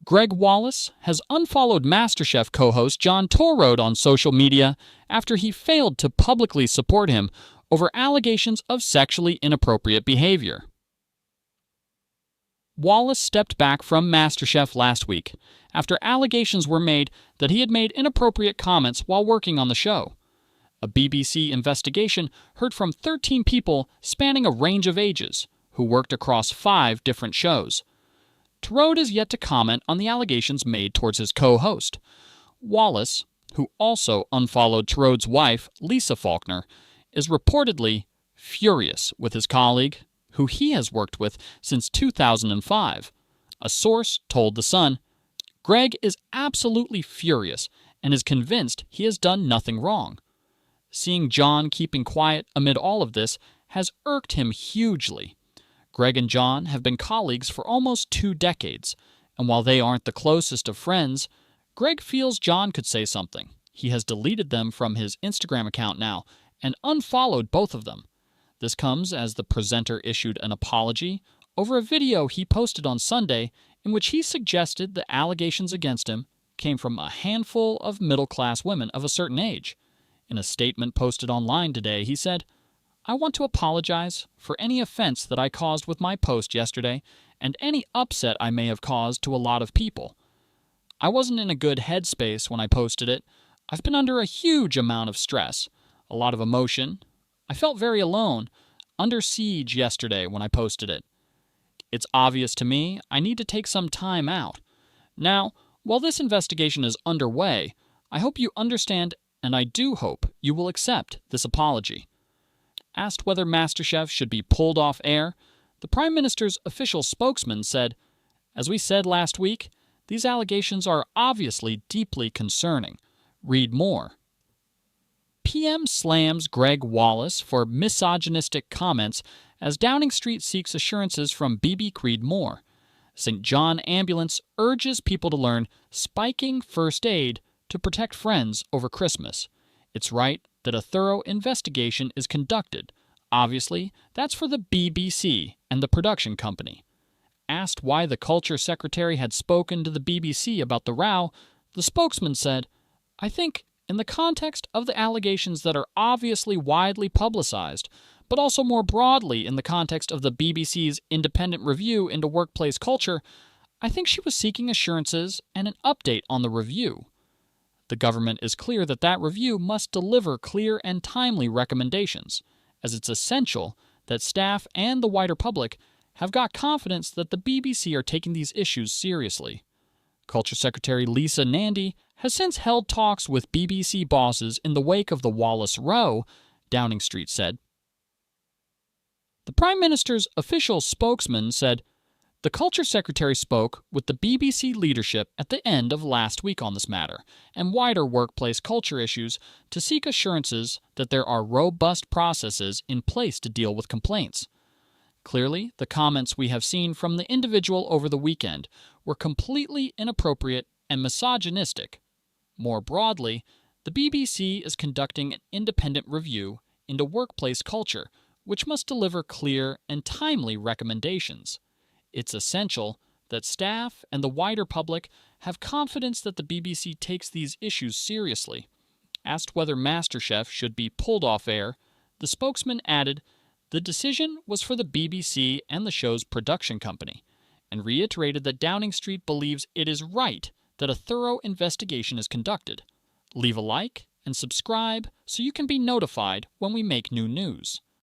Gregg Wallace has unfollowed MasterChef co-host John Torode on social media after he failed to publicly support him over allegations of sexually inappropriate behavior. Wallace stepped back from MasterChef last week after allegations were made that he had made inappropriate comments while working on the show. A BBC investigation heard from 13 people spanning a range of ages who worked across 5 different shows. Torode is yet to comment on the allegations made towards his co-host. Wallace, who also unfollowed Torode's wife, Lisa Faulkner, is reportedly furious with his colleague, who he has worked with since 2005. A source told The Sun, "Gregg is absolutely furious and is convinced he has done nothing wrong. Seeing John keeping quiet amid all of this has irked him hugely. Gregg and John have been colleagues for almost 2 decades, and while they aren't the closest of friends, Gregg feels John could say something. He has deleted them from his Instagram account now and unfollowed both of them. This comes as the presenter issued an apology over a video he posted on Sunday in which he suggested the allegations against him came from a handful of middle-class women of a certain age. In a statement posted online today, he said, "I want to apologize for any offense that I caused with my post yesterday and any upset I may have caused to a lot of people. I wasn't in a good headspace when I posted it. I've been under a huge amount of stress, a lot of emotion. I felt very alone, under siege yesterday when I posted it. It's obvious to me I need to take some time out. Now, while this investigation is underway, I hope you understand, and I do hope you will accept this apology." Asked whether MasterChef should be pulled off air, the Prime Minister's official spokesman said, "As we said last week, these allegations are obviously deeply concerning. Read more." PM slams Gregg Wallace for misogynistic comments as Downing Street seeks assurances from BB Read More. St. John Ambulance urges people to learn spiking first aid to protect friends over Christmas. It's right that a thorough investigation is conducted. Obviously, that's for the BBC and the production company. Asked why the Culture Secretary had spoken to the BBC about the row, the spokesman said, "I think, in the context of the allegations that are obviously widely publicized, but also more broadly in the context of the BBC's independent review into workplace culture, I think she was seeking assurances and an update on the review. The government is clear that that review must deliver clear and timely recommendations, as it's essential that staff and the wider public have got confidence that the BBC are taking these issues seriously." Culture Secretary Lisa Nandy has since held talks with BBC bosses in the wake of the Wallace row, Downing Street said. The Prime Minister's official spokesman said, "The Culture Secretary spoke with the BBC leadership at the end of last week on this matter and wider workplace culture issues to seek assurances that there are robust processes in place to deal with complaints. Clearly, the comments we have seen from the individual over the weekend were completely inappropriate and misogynistic. More broadly, the BBC is conducting an independent review into workplace culture, which must deliver clear and timely recommendations. It's essential that staff and the wider public have confidence that the BBC takes these issues seriously." Asked whether MasterChef should be pulled off air, the spokesman added, "The decision was for the BBC and the show's production company," and reiterated that Downing Street believes it is right that a thorough investigation is conducted. Leave a like and subscribe so you can be notified when we make new news.